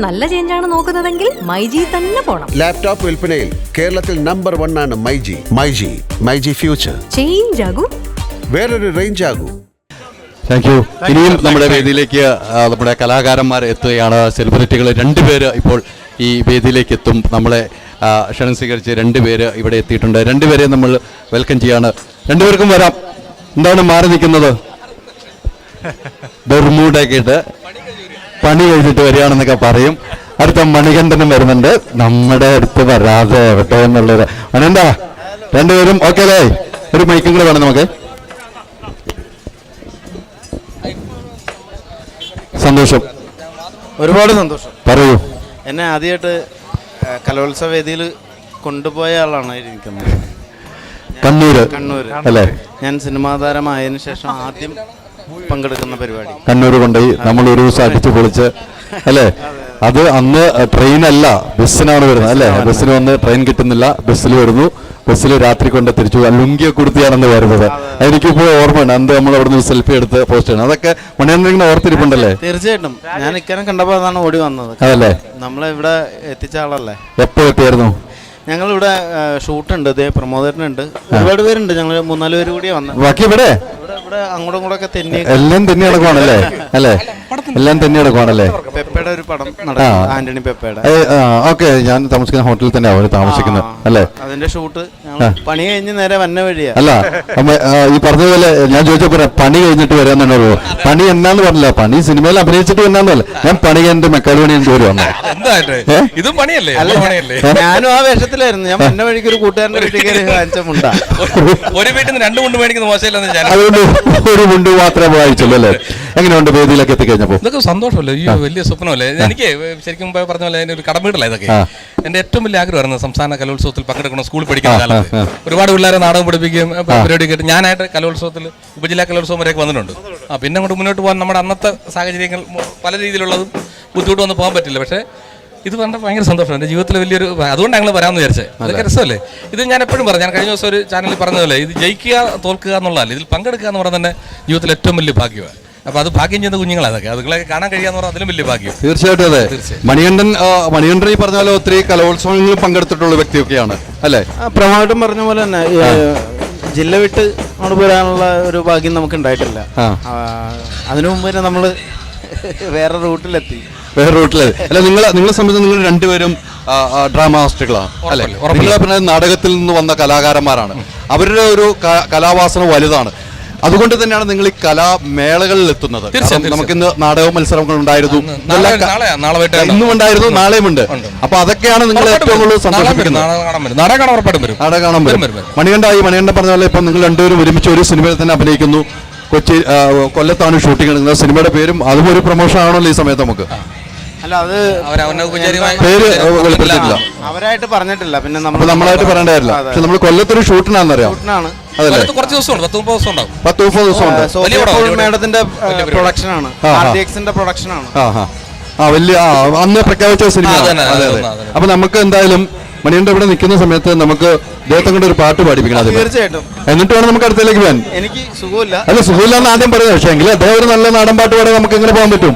നല്ല ചേഞ്ചാണ് നോക്കുന്നതെങ്കിൽ മൈജി തന്നെ പോണം. ലാപ്ടോപ്പ് വിൽപ്പനയിൽ കേരളത്തിൽ നമ്പർ 1 ആണ് മൈജി ഫ്യൂച്ചർ. ചേഞ്ച് ആകൂ, വേറൊരു റേഞ്ച് ആകൂ. Thank you. ഇനിയും നമ്മുടെ വേദിയിലേക്ക് നമ്മുടെ കലാകാരന്മാർ എത്തുകയാണ്. സെലിബ്രിറ്റികൾ 2 പേര് ഇപ്പോൾ ഈ വേദിയിലേക്ക് എത്തും. നമ്മളെ ക്ഷണം സ്വീകരിച്ച് 2 പേര് ഇവിടെ എത്തിയിട്ടുണ്ട്. 2 പേരെ നമ്മൾ വെൽക്കം ചെയ്യാണ്. 2 പേർക്കും വരാം. എന്താണ് മാറി നിൽക്കുന്നത്? ബെർമൂഡൊക്കെ ഇട്ട് പണി കഴിഞ്ഞിട്ട് വരികയാണെന്നൊക്കെ പറയും. അടുത്ത മണികണ്ഠനും വരുന്നുണ്ട്. നമ്മുടെ അടുത്ത് വരാതെ എവിടെ എന്നുള്ളത് മണികണ്ഠ. 2 പേരും ഓക്കെ അല്ലേ? ഒരു മൈക്കും കൂടെ വേണം നമുക്ക്. സന്തോഷം, ഒരുപാട് സന്തോഷം. പറയൂ. എന്നെ ആദ്യമായിട്ട് കലോത്സവ വേദിയിൽ കൊണ്ടുപോയ ആളാണ് ഇരിക്കുന്നത്. കണ്ണൂർ അല്ലേ? ഞാൻ സിനിമാ താരമായതിനു ശേഷം ആദ്യം പങ്കെടുക്കുന്ന പരിപാടി കണ്ണൂർ കൊണ്ടുപോയി നമ്മൾ ഒരു ദിവസം അടിച്ചു പൊളിച്ച് അല്ലേ? അത് അന്ന് ട്രെയിനല്ല, ബസ്സിനാണ് വരുന്നത് അല്ലേ? ബസ്സിന് വന്ന് ട്രെയിൻ കിട്ടുന്നില്ല, ബസ്സിൽ വരുന്നു. ബസ്സിൽ രാത്രി കൊണ്ട് തിരിച്ചു ലുങ്കിയെ കൊടുത്തിയാണെന്ന് വരുന്നത്. എനിക്കിപ്പോൾ ഓർമ്മയുണ്ട്. അന്ന് നമ്മൾ അവിടെ നിന്ന് സെൽഫി എടുത്ത് പോസ്റ്റ് ചെയ്യണം. അതൊക്കെ മണിയണ്ണിങ്ങനെ ഓർത്തിരിപ്പുണ്ടല്ലേ? തീർച്ചയായിട്ടും. ഞാൻ ഇക്കാരം കണ്ടപ്പോൾ അതാണ് ഓടി വന്നത്. അതല്ലേ? നമ്മളെ ഇവിടെ എത്തിച്ച ആളല്ലേ? എപ്പോ എത്തിയായിരുന്നു? ഞങ്ങളിവിടെ ഷൂട്ടുണ്ട്, ഇതേ പ്രമോദനുണ്ട്, ഒരുപാട് പേരുണ്ട്. ഞങ്ങൾ 3-4 പേര് കൂടിയാണ് വന്നത്. ബാക്കി ഇവിടെ അങ്ങോട്ടും കൂടെ തെന്നി എല്ലാം തെന്നി നടക്കുവാണല്ലേ? അല്ലേ? എല്ലാം തെന്നി നടക്കുവാണല്ലേ? പെപ്പയുടെ ഒരു പടം നടക്കും, ആന്റണി പെപ്പയുടെ. ഓക്കെ. ഞാൻ താമസിക്കുന്ന ഹോട്ടലിൽ തന്നെ അവർ താമസിക്കുന്നത് അല്ലേ? അതിന്റെ ഷൂട്ട് പണി കഴിഞ്ഞ് നേരെ വന്ന വഴിയാ. അല്ല, ഈ പറഞ്ഞതുപോലെ ഞാൻ ചോദിച്ചപ്പോ പണി കഴിഞ്ഞിട്ട് വരാന്നുണ്ടോ? പണി എന്നാന്ന് പറഞ്ഞില്ല, പണി സിനിമയിൽ അഭിനയിച്ചിട്ട് വന്നാന്നല്ല. ഞാൻ പണി കഴിഞ്ഞിട്ട് മെക്കാൽ പണി ജോലി വന്നു. ഞാനും ആ വേഷത്തിലായിരുന്നു. ഞാൻ വന്ന വഴിക്ക് ഒരു കൂട്ടുകാരന്റെ വീട്ടിൽ വാങ്ങിച്ചുണ്ടാ. ഒരു വീട്ടിൽ നിന്ന് 2 മുണ്ട് മേടിക്കുന്ന മോശമില്ലെന്ന് ഞാൻ അതുകൊണ്ട് ഒരു മുണ്ട് മാത്രമേ വായിച്ചുള്ളൂ അല്ലേ? എങ്ങനെയുണ്ട് വേദിയിലൊക്കെ എത്തിക്കഴിഞ്ഞപ്പോ? ഇതൊക്കെ സന്തോഷമല്ലേ? ഈ വലിയ സ്വപ്നമല്ലേ? എനിക്ക് ശരിക്കും പറഞ്ഞ പോലെ ഒരു കടമീടല്ല ഇതൊക്കെ. എന്റെ ഏറ്റവും വലിയ ആഗ്രഹമായിരുന്നു സംസ്ഥാന കലോത്സവത്തിൽ പങ്കെടുക്കണം. സ്കൂളിൽ പഠിക്കുന്ന കാലത്ത് ഒരുപാട് പിള്ളേരെ നാടകം പഠിപ്പിക്കുകയും പരിപാടി കേട്ട് ഞാനായിട്ട് കലോത്സവത്തിൽ ഉപജില്ലാ കലോത്സവം വരെയൊക്കെ വന്നിട്ടുണ്ട്. പിന്നെ അങ്ങോട്ട് മുന്നോട്ട് പോകാൻ നമ്മുടെ അന്നത്തെ സാഹചര്യങ്ങൾ പല രീതിയിലുള്ളതും ബുദ്ധിമുട്ട് വന്ന് പോകാൻ പറ്റില്ല. പക്ഷേ ഇത് പറഞ്ഞാൽ ഭയങ്കര സന്തോഷമാണ്. എൻ്റെ ജീവിതത്തിൽ വലിയൊരു, അതുകൊണ്ട് ഞങ്ങൾ വരാമെന്ന് വിചാരിച്ചത്. അതൊക്കെ രസമല്ലേ? ഇത് ഞാൻ എപ്പോഴും പറഞ്ഞു, ഞാൻ കഴിഞ്ഞ ദിവസം ഒരു ചാനലിൽ പറഞ്ഞതല്ലേ, ഇത് ജയിക്കുക തോൽക്കുക എന്നുള്ളതല്ല, ഇതിൽ പങ്കെടുക്കുക എന്ന് പറഞ്ഞാൽ തന്നെ ജീവിതത്തിൽ ഏറ്റവും വലിയ ഭാഗ്യമാണ്. അപ്പോൾ അത് ഭാഗ്യം ചെയ്യുന്ന കുഞ്ഞുങ്ങളാണ് അതൊക്കെ. അതുങ്ങളൊക്കെ കാണാൻ കഴിയാന്ന് പറഞ്ഞാൽ അതിലും വലിയ ഭാഗ്യം. തീർച്ചയായിട്ടും അതെ. മണികണ്ഠൻ ഈ പറഞ്ഞ പോലെ ഒത്തിരി കലോത്സവങ്ങളിൽ പങ്കെടുത്തിട്ടുള്ള വ്യക്തിയൊക്കെയാണ് അല്ലേ? പ്രമായിട്ടും പറഞ്ഞ പോലെ തന്നെ ജില്ല വിട്ട് അങ്ങോട്ട് വരാനുള്ള ഒരു ഭാഗ്യം നമുക്ക് ഉണ്ടായിട്ടില്ല. അതിനു മുമ്പ് തന്നെ നമ്മൾ വേറെ റൂട്ടിലെത്തി. അല്ല, നിങ്ങളെ സംബന്ധിച്ച് നിങ്ങൾ 2 പേരും ഡ്രാമ ആർട്ടിസ്റ്റുകളാണ് അല്ലേ? നിങ്ങളെ പിന്നെ നാടകത്തിൽ നിന്ന് വന്ന കലാകാരന്മാരാണ്. അവരുടെ ഒരു കലാവാസന വലുതാണ്. അതുകൊണ്ട് തന്നെയാണ് നിങ്ങൾ ഈ കലാമേളകളിൽ എത്തുന്നത്. നമുക്കിന്ന് നാടക മത്സരങ്ങൾ ഉണ്ടായിരുന്നു, ഇന്നും ഉണ്ടായിരുന്നു, നാളെയും ഉണ്ട്. അപ്പൊ അതൊക്കെയാണ് നിങ്ങൾ ഏറ്റവും കൂടുതൽ സന്തോഷിപ്പിക്കുന്നത്. നാടകം കാണാൻ വരും. മണികണ്ഠൻ പറഞ്ഞ പോലെ ഇപ്പൊ നിങ്ങൾ 2 പേരും ഒരുമിച്ച് ഒരു സിനിമയിൽ തന്നെ അഭിനയിക്കുന്നു. കൊല്ലത്താണ് ഷൂട്ടിംഗ് എടുക്കുന്നത്. സിനിമയുടെ പേരും അതും ഒരു പ്രൊമോഷൻ ആണല്ലോ ഈ സമയത്ത് നമുക്ക്. അല്ല, അത് പേര് വെളിപ്പെടുത്തിയിട്ടില്ല, അവരായിട്ട് പറഞ്ഞിട്ടില്ല. പിന്നെ നമ്മളായിട്ട് പറയേണ്ടതായില്ല. പക്ഷെ നമ്മൾ കൊല്ലത്തൊരു ഷൂട്ടിനാണെന്നറിയാം. അതല്ലേ? 10-30 ദിവസം ഉണ്ട്. മേഡത്തിന്റെ പ്രൊഡക്ഷനാണ്, പ്രൊഡക്ഷനാണ്. വലിയ അന്ന് പ്രഖ്യാപിച്ച സിനിമ. അതെ. അപ്പൊ നമുക്ക് എന്തായാലും മണിയന്റെ ഇവിടെ നിൽക്കുന്ന സമയത്ത് നമുക്ക് അദ്ദേഹത്തെ കൊണ്ട് ഒരു പാട്ട് പാടിപ്പിക്കണം. തീർച്ചയായിട്ടും. എന്നിട്ട് വേണം നമുക്ക് അടുത്തേക്ക് പോകാൻ. എനിക്ക് സുഖമില്ല. അല്ല, സുഖമില്ലാന്ന് ആദ്യം പറയുന്നത്. പക്ഷേ എങ്കിലും അദ്ദേഹം ഒരു നല്ല നാടൻ പാട്ട് പാടാൻ നമുക്ക് എങ്ങനെ പോകാൻ പറ്റും?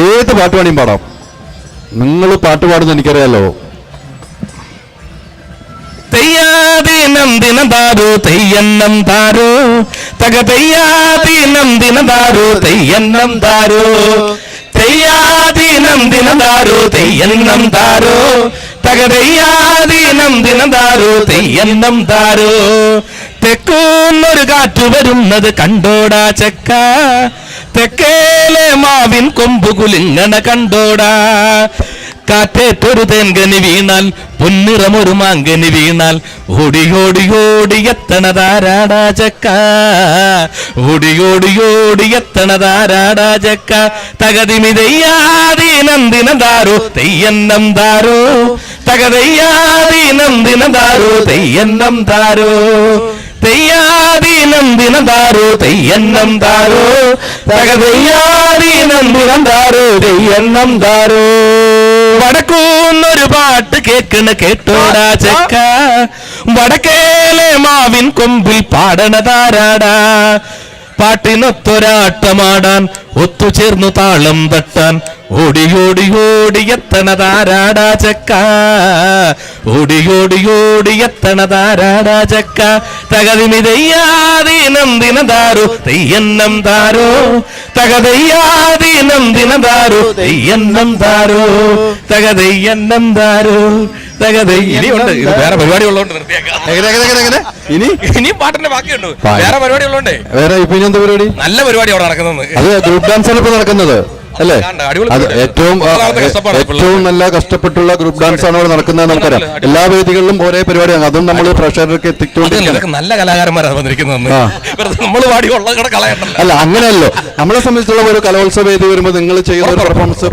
ഏത് പാട്ട് വേണിയും പാടാം. നിങ്ങൾ പാട്ട് പാടുന്ന എനിക്കറിയാലോ. തെയ്യാദീനം ദിനം താരോ തെയ്യന്നം താരോ തക തെയ്യാദീനം ദിനം താരോ തെയ്യന്നം താരോ തെയ്യാദീനം ദിനം താരോ തെയ്യന്നം താരോ തക തെയ്യാദീനം ദിനം താരോ തെയ്യന്നം താരോ തെക്കൂന്നൊരു കാറ്റു വരുന്നത് കണ്ടോടാ ചെക്ക തെക്കേലെ മാവിൻ കൊമ്പു കുലുങ്ങണ കണ്ടോടാ കാറ്റേറ്റൊരു തേൻകനി വീണാൽ പൊന്നിറമൊരു മാങ്കനി വീണാൽ ഓടി ഓടി ഓടി എത്തണതാരാടാ ചക്ക ഓടി ഓടി ഓടി എത്തണതാരാടാ ചക്ക തകതിമി തെയ്യാദീനം ദിനം താരോ തെയ്യന്നം താരോ തകതയ്യാദീനം ദിനം താരോ തെയ്യന്നം താരോ തെയ്യാദീനം ദിനം താരോ തെയ്യന്നം താരോ തകതയ്യാദീനം ദിനം താരോ തെയ്യന്നം താരോ വടക്കൂന്നൊരു പാട്ട് കേട്ടോടാ ചെക്ക വടക്കേലെ മാവിൻ കൊമ്പിൽ പാടണതാരാടാ പാട്ടിനൊത്തൊരാട്ടമാടാൻ ഒത്തുചേർന്നു താളം തട്ടാൻ ഓടി ഓടി ഓടിയെത്തണതാരാടാ ചക്ക ഓടി ഓടി ഓടിയെത്തണതാരാടാ ചക്ക തകതിമിതയ്യാദീനം ദിനദാരു തെയ്യന്നം താരോ തകതയ്യാദീനം ദിനദാരു തെയ്യന്നം താരോ തകതയ്യന്നം താരോ ഇനിയുണ്ട് ഇത് വേറെ പരിപാടി ഉള്ളതുകൊണ്ട് നിർത്തിയേക്കാം. എങ്ങനെ ഇനിയും പാട്ടിന്റെ ബാക്കിയുണ്ട്. വേറെ പരിപാടി ഉള്ളതുകൊണ്ടേ വേറെ ഇപ്പൊ ഇനി എന്താ പരിപാടി? നല്ല പരിപാടി അവിടെ നടക്കുന്നത്. അത് ഗ്രൂപ്പ് ഡാൻസ് ആണ് ഇപ്പൊ നടക്കുന്നത് അല്ലേ? അടിപൊളി അത് പരിപാടി. ഏറ്റവും നല്ല കഷ്ടപ്പെട്ടുള്ള ഗ്രൂപ്പ് ഡാൻസ് ആണ് അവിടെ നടക്കുന്നത് നമുക്കറിയാം. എല്ലാ വേദികളിലും ഒരേ പരിപാടിയാണ്. അതും നമ്മൾ പ്രേക്ഷകർക്ക് എത്തിക്കൊണ്ടിരിക്കുന്നത്. ഇതൊക്കെ നല്ല കലാകാരന്മാരാണ് വന്നിരിക്കുന്നത്. നമ്മൾ പാടി ഉള്ളത് കൂടെ കളയണ്ടല്ലോ. അല്ല അങ്ങനെയല്ലോ, നമ്മളെ സംബന്ധിച്ചുള്ള ഒരു കലോത്സവ വേദി വരുമ്പോൾ നിങ്ങൾ ചെയ്യുന്ന ഒരു പെർഫോമൻസ്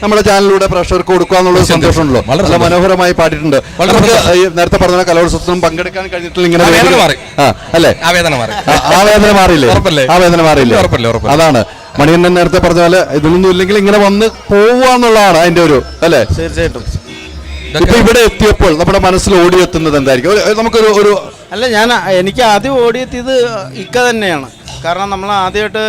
നമ്മുടെ ചാനലിലൂടെ പ്രേക്ഷകർക്ക് കൊടുക്കുക എന്നുള്ള സന്തോഷമുണ്ടല്ലോ. നല്ല മനോഹരമായി പാടിയിട്ടുണ്ട്. നമുക്ക് ഈ നേരത്തെ പറഞ്ഞ കലോത്സവത്തിനും പങ്കെടുക്കാൻ കഴിഞ്ഞിട്ടില്ല ഇങ്ങനെ അല്ലേ? ആ വേദന മാറി. ആ വേദന മാറിയില്ലേ? ആ വേദന മാറിയില്ലേ? അതാണ് മണിയണ്ണൻ നേരത്തെ പറഞ്ഞ പോലെ ഇതിലൊന്നും ഇല്ലെങ്കിൽ ഇങ്ങനെ വന്ന് പോവാന്നുള്ളതാണ് അതിന്റെ ഒരു അല്ലേ? തീർച്ചയായിട്ടും. ഇപ്പൊ ഇവിടെ എത്തിയപ്പോൾ നമ്മുടെ മനസ്സിൽ ഓടിയെത്തുന്നത് എന്തായിരിക്കും? നമുക്കൊരു ഒരു അല്ല, എനിക്ക് ആദ്യം ഓടിയെത്തിയത് ഇക്ക തന്നെയാണ്. കാരണം നമ്മൾ ആദ്യമായിട്ട്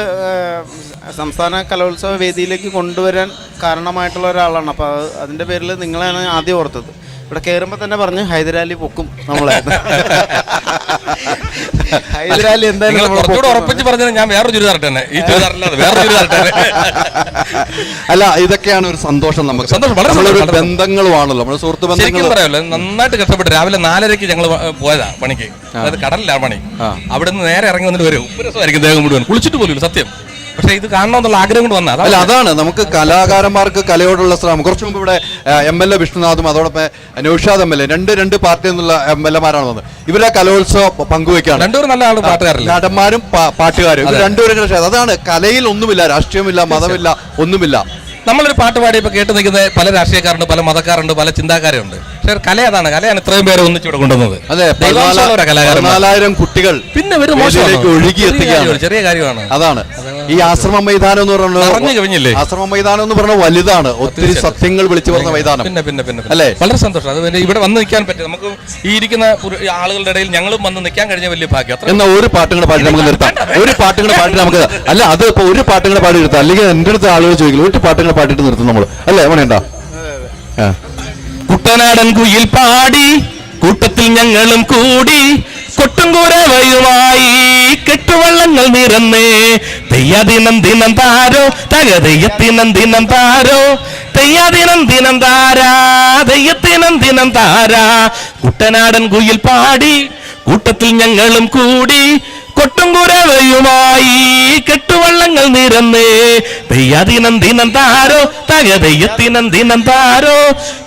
സംസ്ഥാന കലോത്സവ വേദിയിലേക്ക് കൊണ്ടുവരാൻ കാരണമായിട്ടുള്ള ഒരാളാണ്. അപ്പോൾ അതിൻ്റെ പേരിൽ നിങ്ങളാണ് ആദ്യം ഓർത്തത്. ഇവിടെ കയറുമ്പോൾ തന്നെ പറഞ്ഞു ഹൈദരാലി പൊക്കും നമ്മളെ. ഹൈദരാലി എന്തായാലും കുറച്ചുകൂടെ ഉറപ്പിച്ച് പറഞ്ഞത് ഞാൻ വേറൊരു ചുരിദാറിട്ട് തന്നെ, ഈ ചുരിദാറില്ലാതെ വേറെ ചുരിദാറിട്ട് തന്നെ. അല്ല, ഇതൊക്കെയാണ് ഒരു സന്തോഷം. നമുക്ക് സന്തോഷം, വളരെ ബന്ധങ്ങളുമാണല്ലോ നമ്മുടെ സുഹൃത്ത് ബന്ധങ്ങൾ. ശരിക്കും പറയാമല്ലോ, നന്നായിട്ട് കഷ്ടപ്പെട്ട് രാവിലെ 4:30 ഞങ്ങൾ പോയതാ പണിക്ക്. അതായത് കടലിലാണ് പണി. അവിടെ നിന്ന് നേരെ ഇറങ്ങി വന്നിട്ട് വരും. ഉപ്പരസമായിരിക്കും ദേഹം മുഴുവൻ, കുളിച്ചിട്ട് പോലും സത്യം. പക്ഷെ ഇത് കാണണമെന്നുള്ള ആഗ്രഹം കൊണ്ട് വന്നാൽ അല്ല, അതാണ് നമുക്ക് കലാകാരന്മാർക്ക് കലയോടുള്ള ശ്രമം. കുറച്ചു മുമ്പ് ഇവിടെ MLA വിഷ്ണുനാഥും അതോടൊപ്പം നൗഷാദ് MLA രണ്ട് പാർട്ടിയിൽ നിന്നുള്ള MLA-മാരാണ് വന്നത്. ഇവരെ കലോത്സവം പങ്കുവെക്കാണ്. രണ്ടുപേരും നല്ല ആളും പാട്ടുകാരല്ല, നടന്മാരും പാട്ടുകാരും. ഇവർ രണ്ടുപേരും. അതാണ് കലയിൽ ഒന്നുമില്ല, രാഷ്ട്രീയമില്ല, മതമില്ല, ഒന്നുമില്ല. നമ്മളൊരു പാട്ട് പാടിയപ്പോൾ കേട്ട് നിൽക്കുന്ന പല രാഷ്ട്രീയക്കാരുണ്ട്, പല മതക്കാരുണ്ട്, പല ചിന്താക്കാരുണ്ട്. പക്ഷെ കല അതാണ്, കലയാണ് ഇത്രയും പേരെ ഒന്നിച്ചിവിടെ കൊണ്ടുവന്നത്. അതെ, 14,000 കുട്ടികൾ പിന്നെ ഒഴുകി എത്തുകയാണ്. ചെറിയ കാര്യമാണ്. അതാണ് ഈ ആശ്രമ മൈതാനം എന്ന് പറഞ്ഞത്. ആശ്രമ മൈതാനം എന്ന് പറഞ്ഞ വലുതാണ്, ഒത്തിരി സത്യങ്ങൾ വിളിച്ചു പറഞ്ഞ മൈതാനം. പിന്നെ അല്ലേ? വളരെ സന്തോഷം. അത് ഇവിടെ വന്ന് നിൽക്കാൻ പറ്റും. നമുക്ക് ഈ ഇരിക്കുന്ന ആളുകളുടെ ഇടയിൽ ഞങ്ങളും വന്ന് നിൽക്കാൻ കഴിഞ്ഞ വലിയ ഭാഗ്യം. എന്നാ ഒരു പാട്ടും കൂടെ പാടി നമുക്ക് നിർത്താം. ഒരു പാട്ടും കൂടെ പാടി നമുക്ക് അല്ല, അത് ഇപ്പൊ ഒരു പാട്ടും കൂടെ പാടി നിർത്താം. അല്ലെങ്കിൽ എന്റെ അടുത്ത് ആളുകൾ ചോദിക്കില്ല, ഒരു പാട്ടും കൂടെ പാടിയിട്ട് നിർത്തും നമ്മൾ, അല്ലേ? മണിയണ്ട കുട്ടനാടൻ കുയിൽ പാടി കൂട്ടത്തിൽ ഞങ്ങളും കൂടി കൊട്ടുംകുരവയുമായി കെട്ടുവള്ളങ്ങൾ നിറന്നേ തെയ്യാദിനം ദിനം താരോ തകതെയ്യത്തിനം ദിനം താരോ തെയ്യാദിനം ദിനം താരാ തെയ്യത്തിനം ദിനം താരാ കുട്ടനാടൻ കുയിൽ പാടി കൂട്ടത്തിൽ ഞങ്ങളും കൂടി കൊട്ടുംകുരവയുമായി കെട്ടുവള്ളങ്ങൾ നിറന്നേ തെയ്യാദിനം ദിനം താരോ തകതെയ്യത്തിനം ദിനം താരോ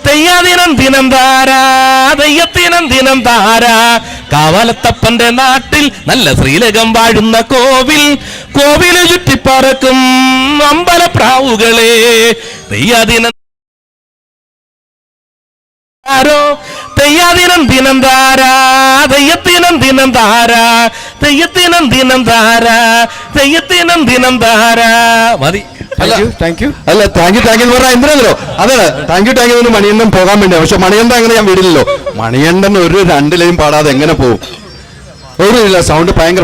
തെയ്യാദിനം ദിനം താരാ തെയ്യത്തിനം ദിനം താരാ കാവലത്തപ്പന്റെ നാട്ടിൽ നല്ല ശ്രീലകം വാഴുന്ന കോവില് ചുറ്റിപ്പറക്കും അമ്പലപ്രാവുകളെ തെയ്യാദിനം താരോ തെയ്യാദിനം ദിനം താരാ തെയ്യത്തിനം ദിനം താരാ തെയ്യത്തിനം ദിനം താരാ തെയ്യത്തിനം ദിനം താരാ. മതി. താങ്ക് യു അല്ല താങ്ക് യു എന്ന് പറഞ്ഞാൽ എന്തിനാണല്ലോ? അതാണ് താങ്ക് യു മണിയണ്ണൻ പോകാൻ വേണ്ടി. പക്ഷെ മണിയണ്ണൻ അങ്ങനെ ഞാൻ വിടില്ലല്ലോ. മണിയണ്ണൻ ഒരു 2 ലൈൻ പാടാതെ എങ്ങനെ പോകും? ഒരു ഇല്ല, സൗണ്ട് ഭയങ്കര.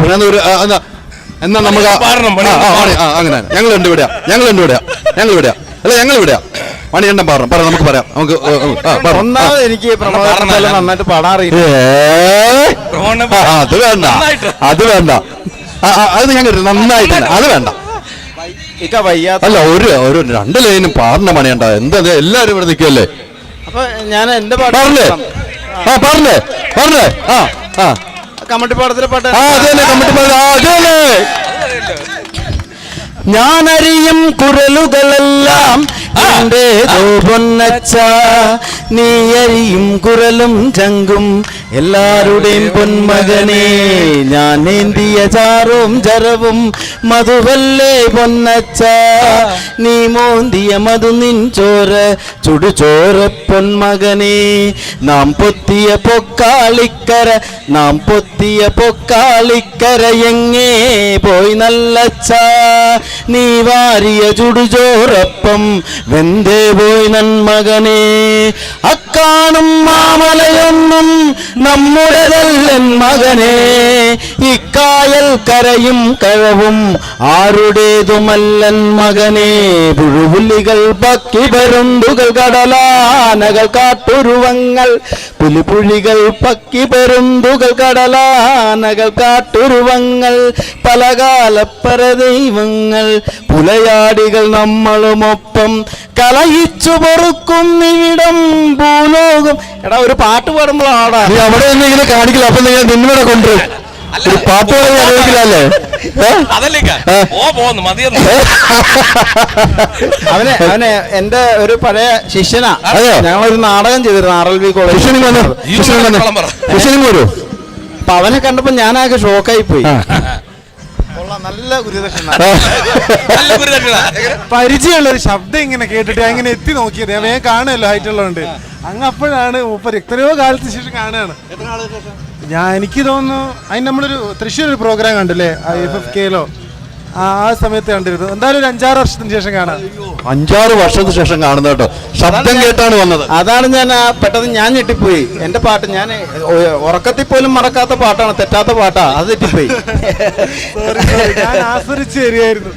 എന്നാ നമുക്ക് അങ്ങനെ ഞങ്ങൾ രണ്ടുവിടാ അല്ല ഞങ്ങൾ വിടാ. മണിയണ്ണൻ പറയാം നമുക്ക് പറയാം. നമുക്ക് ഒന്നാമത് എനിക്ക് നന്നായിട്ട് പാടാൻ അറിയില്ല. അത് വേണ്ട അത് ഞാൻ കേട്ടു നന്നായിട്ടില്ല. അത് വേണ്ട. അല്ല ഒരു 2 ലൈനും പാടണ മണിയണ്ട. എന്താ എല്ലാരും ഇവിടെ നിൽക്കല്ലേ? അപ്പൊ ഞാൻ എന്റെ പറഞ്ഞേ കമ്മട്ടിപ്പാടത്തിലെ പാട്ട് ഞാനറിയും കുരലുകളെല്ലാം എന്റേതോ പൊന്നച്ച, നീ അരിയും കുരലും ചങ്കും എല്ലാരുടെയും പൊന്മകനെ. ഞാൻ ഏന്തിയ ചാറും ജരവും മധുവല്ലേ പൊന്നച്ച, നീ മോന്തിയ മധു നിൻ ചോര ചുടുചോര പൊന്മകനെ. നാം പൊത്തിയ പൊക്കാളിക്കര എങ്ങേ പോയി നല്ലച്ച, നീ വാരിയ ചുടുചോറപ്പം വെന്തേ പോയി നന്മകനെ. അക്കാണും മാമലയൊന്നും നമ്മുടെതല്ലൻ മകനെ, ഇക്കാ കായൽ കരയും കഴവും ആരുടേതുമല്ലൻ മകനെ പുഴുപുല്ലികൾ പക്കി പരുന്തുകൾ കടലാനകൾ കാട്ടുരുവങ്ങൾ പുലിപുഴികൾ പക്കി പരുന്തുകൾ കടലാനകൾ കാട്ടുരുവങ്ങൾ പലകാലപ്പര ദൈവങ്ങൾ പുലയാടികൾ നമ്മളുമൊപ്പം കലയിച്ചു പൊറുക്കും ഇവിടം ഭൂലോകം. എടാ ഒരു പാട്ട് പാടുമ്പോഴാടാ നീ അവിടെ നിന്ന് ഇങ്ങനെ കാണിക്കില്ല, അപ്പൊ നിങ്ങൾ നിന്നിവിടെ കൊണ്ടുവരും. ഒരു പാട്ട് പാടാൻ അറിയിക്കില്ലല്ലേ? അതല്ലേ പോന്നു മതിയെന്ന്. അവനെ എന്റെ ഒരു പഴയ ശിഷ്യനാ. അതെയോ? ഞങ്ങളൊരു നാടകം ചെയ്തിരുന്നു RLV കോളേജ്. ശിഷ്യനും വരൂ. അപ്പൊ അവനെ കണ്ടപ്പോ ഞാനാകെ ഷോക്കായി പോയി. നല്ല ഗുരുദക്ഷിണ. നല്ല ഗുരുദക്ഷിണ. പരിചയമുള്ള ഒരു ശബ്ദം ഇങ്ങനെ കേട്ടിട്ട് അങ്ങനെ എത്തി നോക്കിയത്. ഞാൻ വേഗം കാണുമല്ലോ, ഹൈറ്റ് ഉള്ളതുകൊണ്ട്. അങ്ങ് അപ്പോഴാണ് മൂപ്പർ എത്രയോ കാലത്തിന് ശേഷം കാണുകയാണ്. എനിക്ക് തോന്നുന്നു അതിന് നമ്മളൊരു തൃശ്ശൂർ ഒരു പ്രോഗ്രാം കണ്ടില്ലേ, FFKയിലോ, ആ സമയത്ത് കണ്ടിരുന്നു. എന്തായാലും ഒരു 5-6 വർഷത്തിന് ശേഷം കാണാം. 5-6 വർഷത്തിന് ശേഷം കാണുന്ന കേട്ടോ. ശബ്ദം കേട്ടാണ് വന്നത്. അതാണ് ഞാൻ പെട്ടെന്ന് ഞാൻ ഞെട്ടിപ്പോയി. എന്റെ പാട്ട് ഞാൻ ഉറക്കത്തിൽ പോലും മറക്കാത്ത പാട്ടാണ്, തെറ്റാത്ത പാട്ടാ, അത് തെറ്റിപ്പോയി. ഞാൻ ആസ്വദിച്ച് തരികയായിരുന്നു.